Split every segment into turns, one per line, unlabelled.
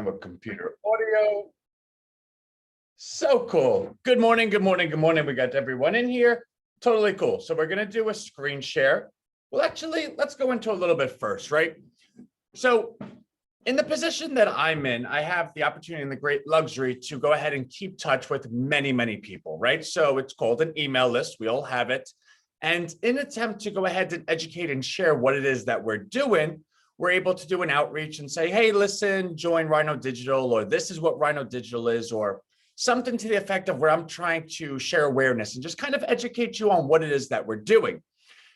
with computer audio. So cool. Good morning, good morning, good morning. We got everyone in here. Totally cool. So we're going to do a screen share. Well, actually, let's go into a little bit first, right? So in the position that I'm in, I have the opportunity and the great luxury to go ahead and keep touch with many, many people, right? So it's called an email list. We all have it. And in an attempt to go ahead and educate and share what it is that we're doing, we're able to do an outreach and say, hey, listen, join Rhino Digital, or this is what Rhino Digital is, or something to the effect of where I'm trying to share awareness and just kind of educate you on what it is that we're doing.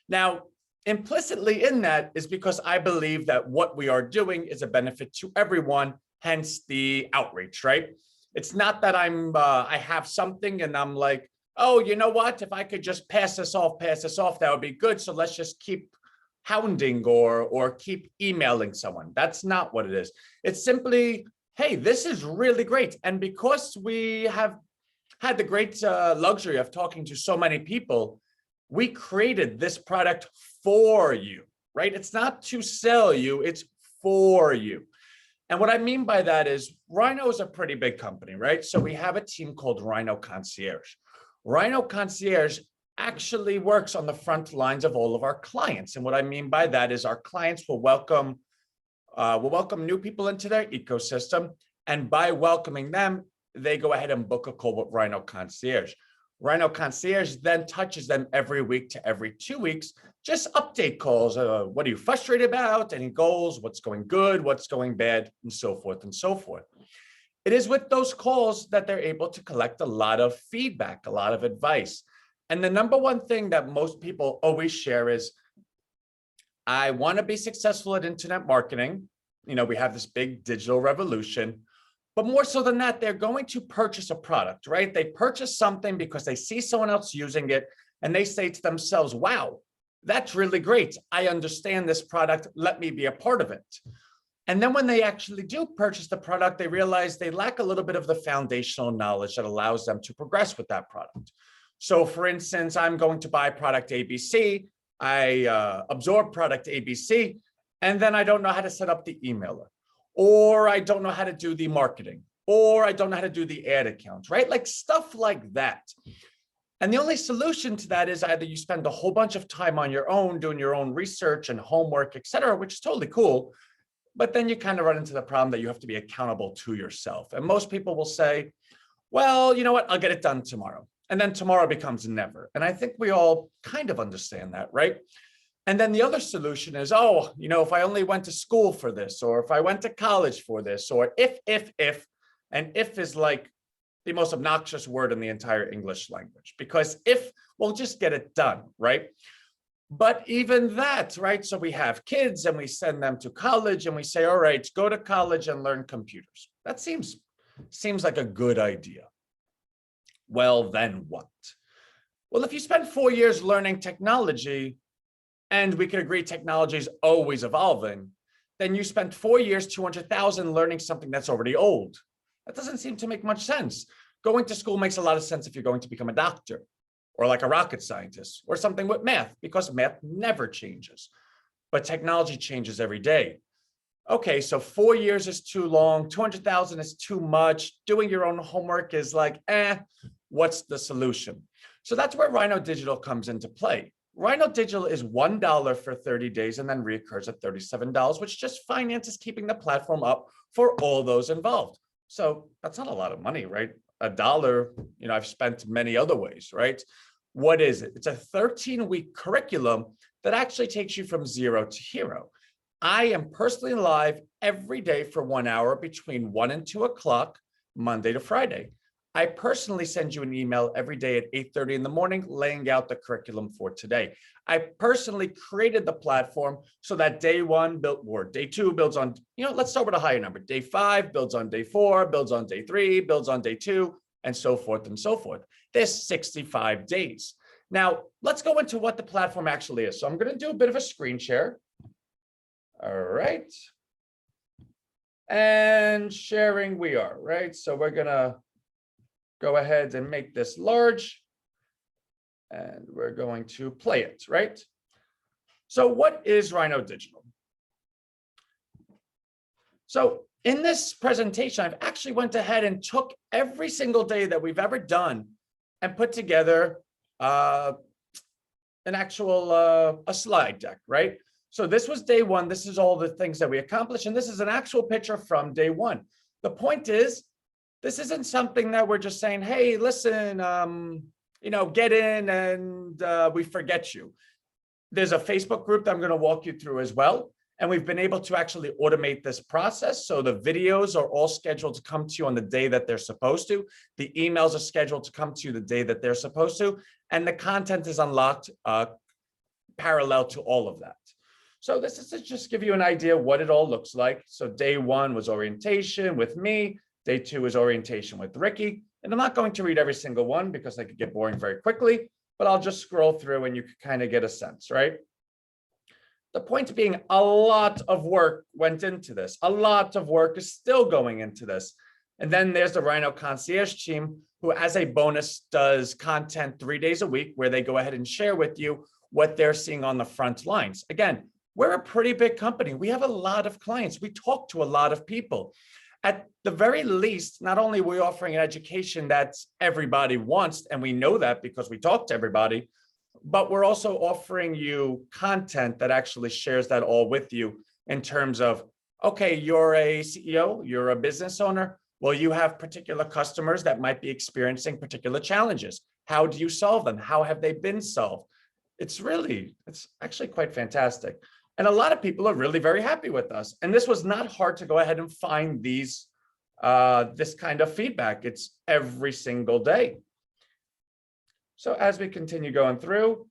Now, implicitly in that is because I believe that what we are doing is a benefit to everyone, hence the outreach, right? It's not that I have something and I'm like, oh, you know what? If I could just pass this off, that would be good. So let's just keep hounding or keep emailing someone. That's not what it is. It's simply, hey, this is really great. And because we have had the great luxury of talking to so many people, we created this product for you, right? It's not to sell you, it's for you. And what I mean by that is Rhino is a pretty big company, right? So we have a team called Rhino Concierge. Rhino Concierge actually works on the front lines of all of our clients. And what I mean by that is our clients will welcome new people into their ecosystem. And by welcoming them, they go ahead and book a call with Rhino Concierge. Rhino Concierge then touches them every week to every 2 weeks, just update calls. What are you frustrated about? Any goals? What's going good? What's going bad? And so forth and so forth. It is with those calls that they're able to collect a lot of feedback, a lot of advice. And the number one thing that most people always share is, I want to be successful at internet marketing. You know, we have this big digital revolution, but more so than that, they're going to purchase a product, right? They purchase something because they see someone else using it and they say to themselves, wow, that's really great. I understand this product. Let me be a part of it. And then when they actually do purchase the product, they realize they lack a little bit of the foundational knowledge that allows them to progress with that product. So for instance, I'm going to buy product ABC, I absorb product ABC, and then I don't know how to set up the emailer, or I don't know how to do the marketing, or I don't know how to do the ad accounts, right? Like stuff like that. And the only solution to that is either you spend a whole bunch of time on your own, doing your own research and homework, et cetera, which is totally cool. But then you kind of run into the problem that you have to be accountable to yourself. And most people will say, well, you know what, I'll get it done tomorrow. And then tomorrow becomes never. And I think we all kind of understand that, right? And then the other solution is, oh, you know, if I only went to school for this, or if I went to college for this, or if, and if is like the most obnoxious word in the entire English language, because if we'll just get it done, right? But even that, right? So we have kids and we send them to college and we say, all right, go to college and learn computers. That seems like a good idea. Well, then what? Well, if you spend 4 years learning technology, and we can agree technology is always evolving, then you spent 4 years, 200,000 learning something that's already old. That doesn't seem to make much sense. Going to school makes a lot of sense if you're going to become a doctor, or like a rocket scientist, or something with math, because math never changes. But technology changes every day. Okay, so 4 years is too long, 200,000 is too much, doing your own homework is like, what's the solution? So that's where Rhino Digital comes into play. Rhino Digital is $1 for 30 days and then reoccurs at $37, which just finances keeping the platform up for all those involved. So that's not a lot of money, right? $1, you know, I've spent many other ways, right? What is it? It's a 13-week curriculum that actually takes you from 0 to hero. I am personally live every day for 1 hour between 1 and 2 o'clock, Monday to Friday. I personally send you an email every day at 8:30 in the morning, laying out the curriculum for today. I personally created the platform so that day 1 built more, day 2 builds on, you know, let's start with a higher number. Day 5 builds on day 4, builds on day 3, builds on day 2, and so forth and so forth. There's 65 days. Now, let's go into what the platform actually is. So I'm going to do a bit of a screen share. All right. And sharing we are, right? So we're going to go ahead and make this large. And we're going to play it, right? So what is Rhino Digital? So in this presentation, I've actually went ahead and took every single day that we've ever done and put together an actual a slide deck, right? So this was day one. This is all the things that we accomplished. And this is an actual picture from day one. The point is, this isn't something that we're just saying, hey, listen, get in and we forget you. There's a Facebook group that I'm going to walk you through as well. And we've been able to actually automate this process. So the videos are all scheduled to come to you on the day that they're supposed to. The emails are scheduled to come to you the day that they're supposed to. And the content is unlocked parallel to all of that. So this is to just give you an idea what it all looks like. So day one was orientation with me. Day two is orientation with Ricky. And I'm not going to read every single one because they could get boring very quickly, but I'll just scroll through and you can kind of get a sense, right? The point being, a lot of work went into this. A lot of work is still going into this. And then there's the Rhino Concierge team, who as a bonus does content 3 days a week, where they go ahead and share with you what they're seeing on the front lines. Again, we're a pretty big company. We have a lot of clients. We talk to a lot of people. At the very least, not only are we offering an education that everybody wants, and we know that because we talk to everybody, but we're also offering you content that actually shares that all with you in terms of, okay, you're a CEO, you're a business owner. Well, you have particular customers that might be experiencing particular challenges. How do you solve them? How have they been solved? It's actually quite fantastic. And a lot of people are really very happy with us. And this was not hard to go ahead and find this kind of feedback. It's every single day. So as we continue going through,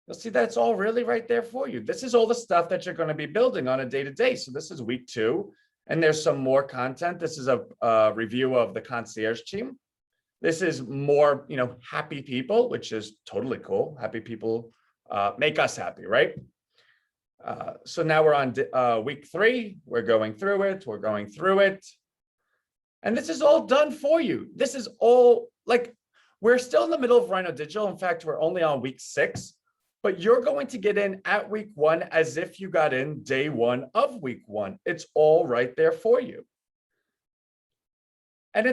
you'll see that's all really right there for you. This is all the stuff that you're going to be building on a day-to-day. So this is week 2, and there's some more content. This is a review of the concierge team. This is more, happy people, which is totally cool. Happy people make us happy, right? So now we're on week 3. We're going through it. And this is all done for you. This is all, we're still in the middle of Rhino Digital. In fact, we're only on week 6, but you're going to get in at week 1 as if you got in day 1 of week 1. It's all right there for you. And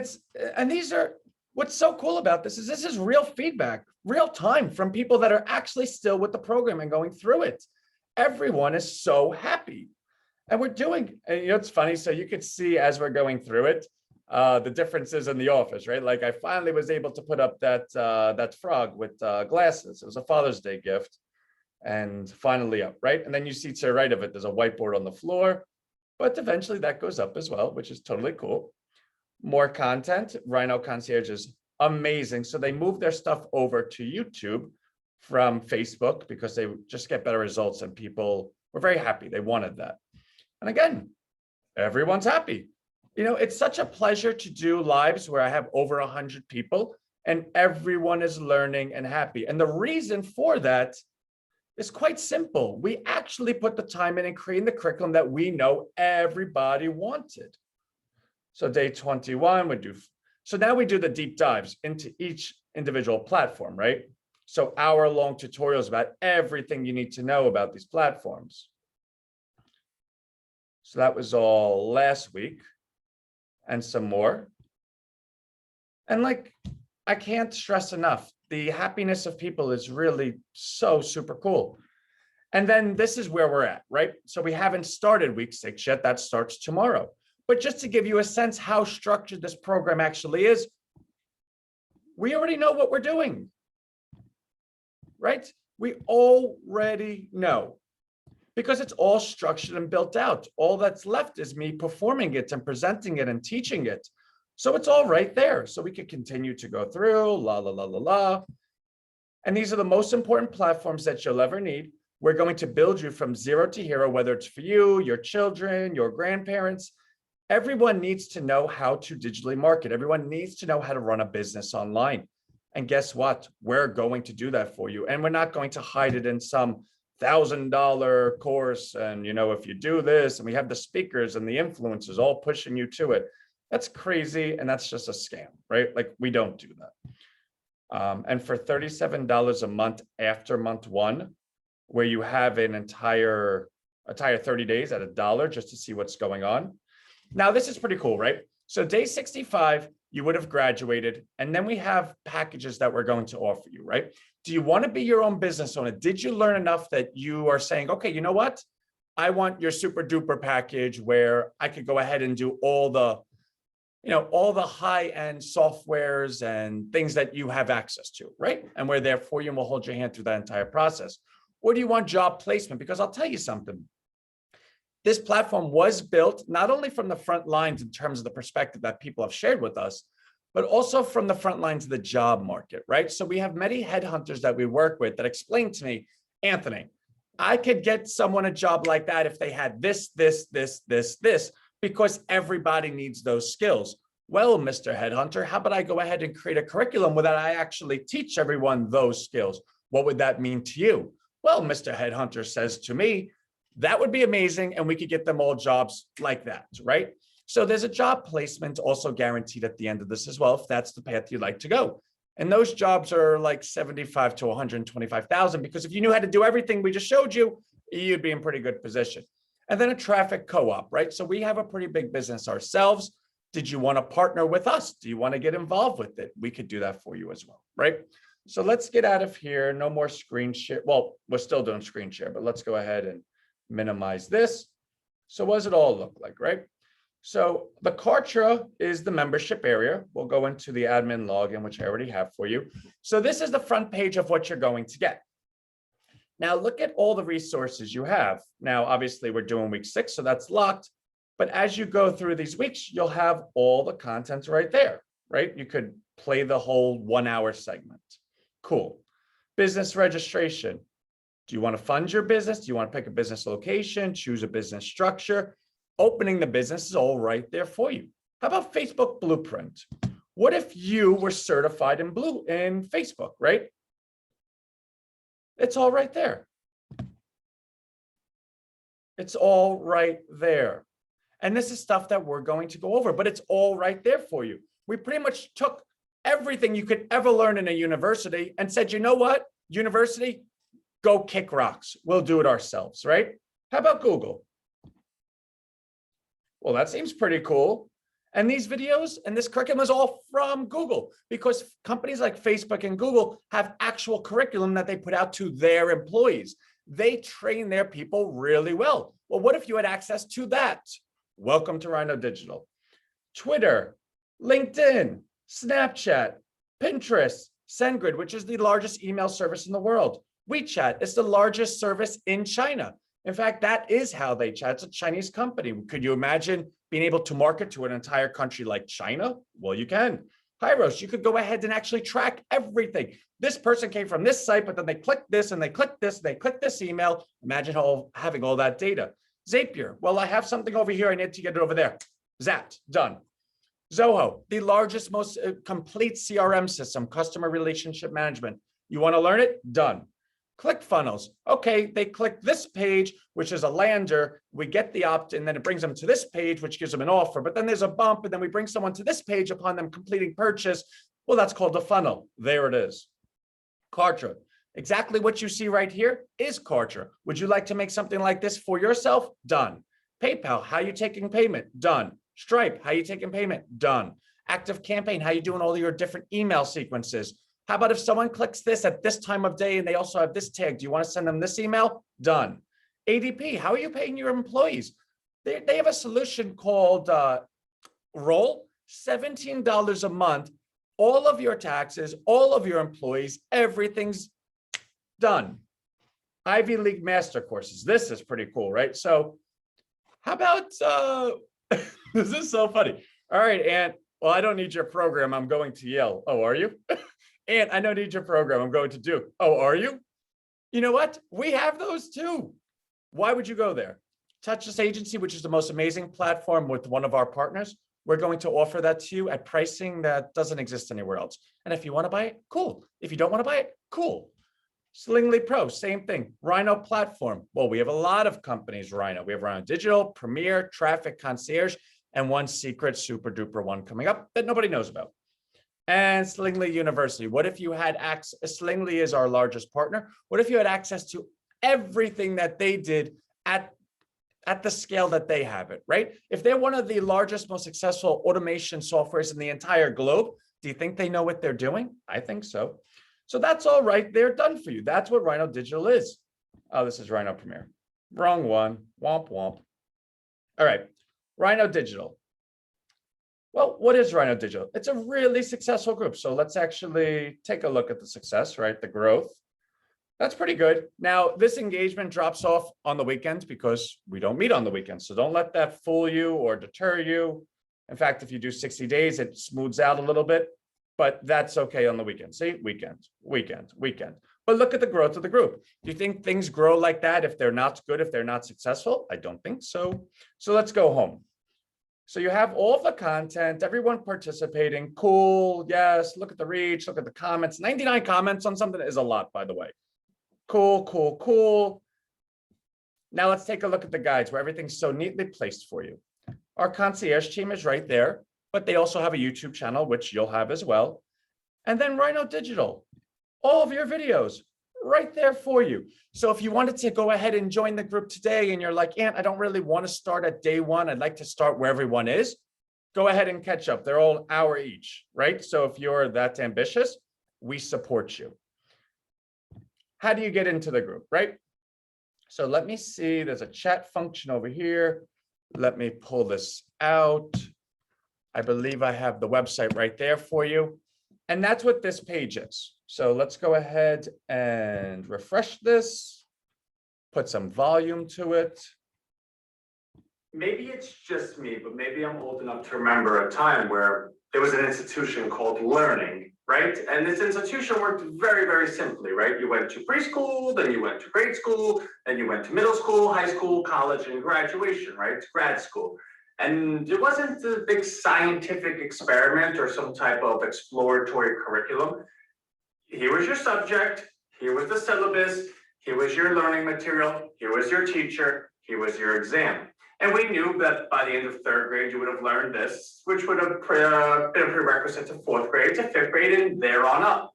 these are, what's so cool about this is real feedback, real time from people that are actually still with the program and going through it. Everyone is so happy. And we're doing, and it's funny. So you could see as we're going through it, the differences in the office, right? Like I finally was able to put up that frog with glasses. It was a Father's Day gift, and finally up, right? And then you see to the right of it, there's a whiteboard on the floor, but eventually that goes up as well, which is totally cool. More content. Rhino Concierge is amazing. So they moved their stuff over to YouTube from Facebook because they just get better results, and people were very happy. They wanted that. And again, everyone's happy. It's such a pleasure to do lives where I have over 100 people and everyone is learning and happy. And the reason for that is quite simple. We actually put the time in and creating the curriculum that we know everybody wanted. So day 21, so now we do the deep dives into each individual platform, right? So hour-long tutorials about everything you need to know about these platforms. So that was all last week. And some more. And I can't stress enough, the happiness of people is really so super cool. And then this is where we're at, right? So we haven't started week 6 yet. That starts tomorrow. But just to give you a sense how structured this program actually is, we already know what we're doing, right? We already know. Because it's all structured and built out. All that's left is me performing it and presenting it and teaching it. So it's all right there. So we could continue to go through, And these are the most important platforms that you'll ever need. We're going to build you from 0 to hero, whether it's for you, your children, your grandparents. Everyone needs to know how to digitally market. Everyone needs to know how to run a business online. And guess what? We're going to do that for you. And we're not going to hide it in some $1,000 course. And, if you do this, and we have the speakers and the influencers all pushing you to it, that's crazy. And that's just a scam, right? We don't do that. And for $37 a month after month 1, where you have an entire entire 30 days at $1 just to see what's going on. Now, this is pretty cool, right? So day 65, you would have graduated, and then we have packages that we're going to offer you, right? Do you want to be your own business owner? Did you learn enough that you are saying, okay, you know what? I want your super duper package where I could go ahead and do all the, all the high-end softwares and things that you have access to, right? And we're there for you and we'll hold your hand through that entire process. Or do you want job placement? Because I'll tell you something. This platform was built not only from the front lines in terms of the perspective that people have shared with us, but also from the front lines of the job market, right? So we have many headhunters that we work with that explain to me, Anthony, I could get someone a job like that if they had this, because everybody needs those skills. Well, Mr. Headhunter, how about I go ahead and create a curriculum where I actually teach everyone those skills? What would that mean to you? Well, Mr. Headhunter says to me, that would be amazing, and we could get them all jobs like that, right? So there's a job placement also guaranteed at the end of this as well, if that's the path you'd like to go. And those jobs are like 75 to 125,000, because if you knew how to do everything we just showed you, you'd be in pretty good position. And then a traffic co-op, right? So we have a pretty big business ourselves. Did you want to partner with us? Do you want to get involved with it? We could do that for you as well, right? So let's get out of here. No more screen share. Well, we're still doing screen share, but let's go ahead and minimize this. So what does it all look like, right? So the Kartra is the membership area. We'll go into the admin login, which I already have for you. So this is the front page of what you're going to get. Now look at all the resources you have. Now, obviously we're doing week 6, so that's locked. But as you go through these weeks, you'll have all the content right there, right? You could play the whole 1-hour segment. Cool. Business registration. Do you want to fund your business? Do you want to pick a business location, choose a business structure? Opening the business is all right there for you. How about Facebook Blueprint? What if you were certified in Facebook, right? It's all right there. It's all right there. And this is stuff that we're going to go over, but it's all right there for you. We pretty much took everything you could ever learn in a university and said, you know what, university, go kick rocks. We'll do it ourselves, right? How about Google? Well, that seems pretty cool. And these videos and this curriculum is all from Google, because companies like Facebook and Google have actual curriculum that they put out to their employees. They train their people really well. Well, what if you had access to that? Welcome to Rhino Digital. Twitter, LinkedIn, Snapchat, Pinterest, SendGrid, which is the largest email service in the world. WeChat is the largest service in China. In fact, that is how they chat. It's a Chinese company. Could you imagine being able to market to an entire country like China? Well, you can. Hyros, you could go ahead and actually track everything. This person came from this site, but then they clicked this and they clicked this, and they clicked this email. Imagine having all that data. Zapier, well, I have something over here. I need to get it over there. Zapped, done. Zoho, the largest, most complete CRM system, customer relationship management. You want to learn it? Done. ClickFunnels. Okay, they click this page, which is a lander. We get the opt-in, then it brings them to this page, which gives them an offer. But then there's a bump, and then we bring someone to this page upon them completing purchase. Well, that's called a funnel. There it is. Kartra. Exactly what you see right here is Kartra. Would you like to make something like this for yourself? Done. PayPal, how you taking payment? Done. Stripe, how you taking payment? Done. Active Campaign, how you doing all your different email sequences? How about if someone clicks this at this time of day and they also have this tag? Do you want to send them this email? Done. ADP, how are you paying your employees? They have a solution called Roll, $17 a month. All of your taxes, all of your employees, everything's done. Ivy League master courses. This is pretty cool, right? So how about, this is so funny. All right, Ant, well, I don't need your program. I'm going to Yale. Oh, are you? And I don't need your program. I'm going to Duke. Oh, are you? You know what? We have those too. Why would you go there? Touchless Agency, which is the most amazing platform with one of our partners. We're going to offer that to you at pricing that doesn't exist anywhere else. And if you want to buy it, cool. If you don't want to buy it, cool. Slingly Pro, same thing. Rhino Platform. Well, we have a lot of companies, Rhino. We have Rhino Digital, Premier, Traffic Concierge, and one secret super duper one coming up that nobody knows about. And Slingly University. What if you had access? Slingly is our largest partner. What if you had access to everything that they did at at the scale that they have it, right? If they're one of the largest, most successful automation softwares in the entire globe, do you think they know what they're doing? I think so. So that's all right. They're done for you. That's what Rhino Digital is. Oh, this is Rhino Premier. Wrong one. Womp womp. All right. Rhino Digital. Well, what is Rhino Digital? It's a really successful group. So let's actually take a look at the success, right? The growth. That's pretty good. Now, this engagement drops off on the weekends because we don't meet on the weekends. So don't let that fool you or deter you. In fact, if you do 60 days, it smooths out a little bit, but that's okay on the weekend. See, weekend, weekend, weekend. But look at the growth of the group. Do you think things grow like that if they're not good, if they're not successful? I don't think so. So let's go home. So you have all the content, everyone participating. Cool. Yes. Look at the reach. Look at the comments. 99 comments on something is a lot, by the way. Cool, cool, cool. Now let's take a look at the guides where everything's so neatly placed for you. Our concierge team is right there, but they also have a YouTube channel, which you'll have as well. And then Rhino Digital, all of your videos right there for you. So if you wanted to go ahead and join the group today and you're like, Ant, I don't really want to start at day one. I'd like to start where everyone is. Go ahead and catch up. They're all an hour each, right? So if you're that ambitious, we support you. How do you get into the group, right? So let me see, there's a chat function over here. Let me pull this out. I believe I have the website right there for you. And that's what this page is. So let's go ahead and refresh this, put some volume to it.
Maybe it's just me, but maybe I'm old enough to remember a time where there was an institution called learning, right? And this institution worked very, very simply, right? You went to preschool, then you went to grade school, then you went to middle school, high school, college, and graduation, right? Grad school. And it wasn't a big scientific experiment or some type of exploratory curriculum. Here was your subject, here was the syllabus, here was your learning material, here was your teacher, here was your exam. And we knew that by the end of third grade, you would have learned this, which would have been a prerequisite to fourth grade, to fifth grade, and there on up.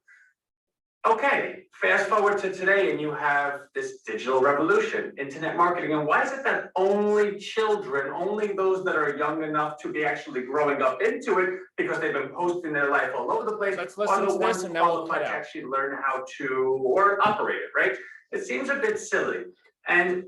Okay, fast forward to today, and you have this digital revolution, internet marketing. And why is it that only children, only those that are young enough to be actually growing up into it, because they've been posting their life all over the place,
Let's listen to this and then we'll cut out.
Actually learn how to or operate it, right? It seems a bit silly. And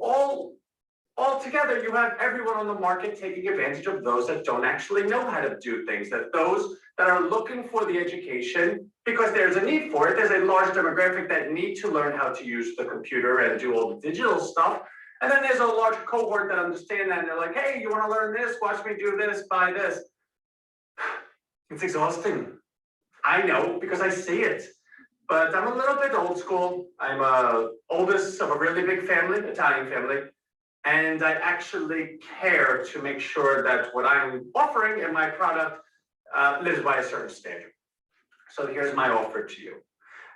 altogether, you have everyone on the market taking advantage of those that don't actually know how to do things, that those that are looking for the education because there's a need for it. There's a large demographic that need to learn how to use the computer and do all the digital stuff. And then there's a large cohort that understand that and they're like, hey, you want to learn this? Watch me do this, buy this. It's exhausting. I know because I see it. But I'm a little bit old school. I'm oldest of a really big family, Italian family. And I actually care to make sure that what I'm offering in my product lives by a certain standard. So here's my offer to you.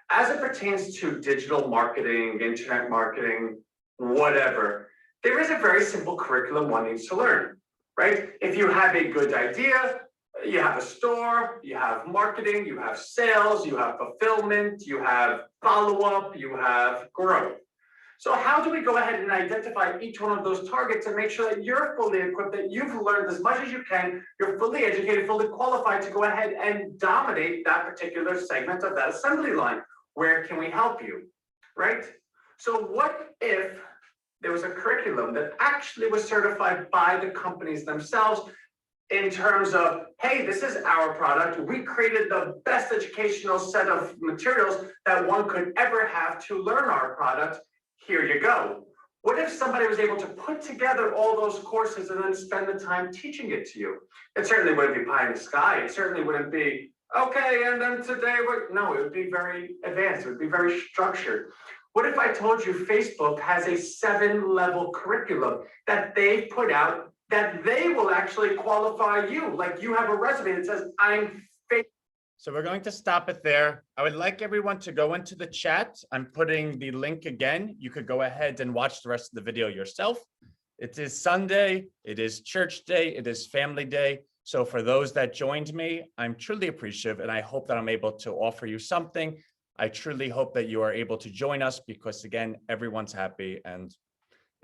As it pertains to digital marketing, internet marketing, whatever, there is a very simple curriculum one needs to learn, right? If you have a good idea, you have a store, you have marketing, you have sales, you have fulfillment, you have follow-up, you have growth. So how do we go ahead and identify each one of those targets and make sure that you're fully equipped, that you've learned as much as you can, you're fully educated, fully qualified to go ahead and dominate that particular segment of that assembly line? Where can we help you, right? So what if there was a curriculum that actually was certified by the companies themselves in terms of, hey, this is our product. We created the best educational set of materials that one could ever have to learn our product. Here you go. What if somebody was able to put together all those courses and then spend the time teaching it to you? It certainly wouldn't be pie in the sky. It certainly wouldn't be, okay, and then today, no, it would be very advanced. It would be very structured. What if I told you Facebook has a 7-level curriculum that they put out that they will actually qualify you? Like you have a resume that says, I'm Facebook.
So we're going to stop it there. I would like everyone to go into the chat. I'm putting the link again. You could go ahead and watch the rest of the video yourself. It is Sunday. It is church day. It is family day. So for those that joined me, I'm truly appreciative and I hope that I'm able to offer you something. I truly hope that you are able to join us because again, everyone's happy and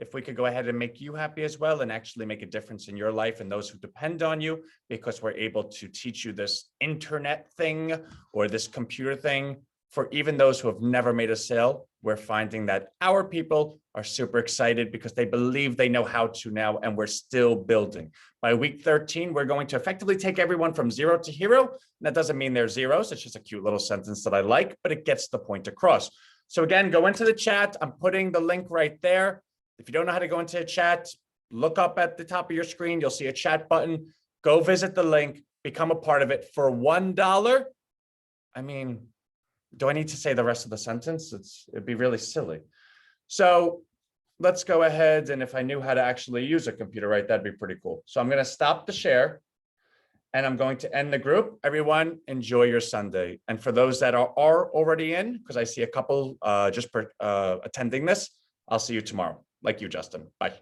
if we could go ahead and make you happy as well and actually make a difference in your life and those who depend on you, because we're able to teach you this internet thing or this computer thing. For even those who have never made a sale, we're finding that our people are super excited because they believe they know how to now, and we're still building. By week 13, we're going to effectively take everyone from 0 to hero. And that doesn't mean they're zeros. It's just a cute little sentence that I like, but it gets the point across. So again, go into the chat. I'm putting the link right there. If you don't know how to go into a chat, look up at the top of your screen. You'll see a chat button. Go visit the link, become a part of it for $1. I mean, do I need to say the rest of the sentence? It'd be really silly. So let's go ahead. And if I knew how to actually use a computer, right, that'd be pretty cool. So I'm going to stop the share and I'm going to end the group. Everyone, enjoy your Sunday. And for those that are already in, because I see a couple just attending this, I'll see you tomorrow. Like you, Justin. Bye.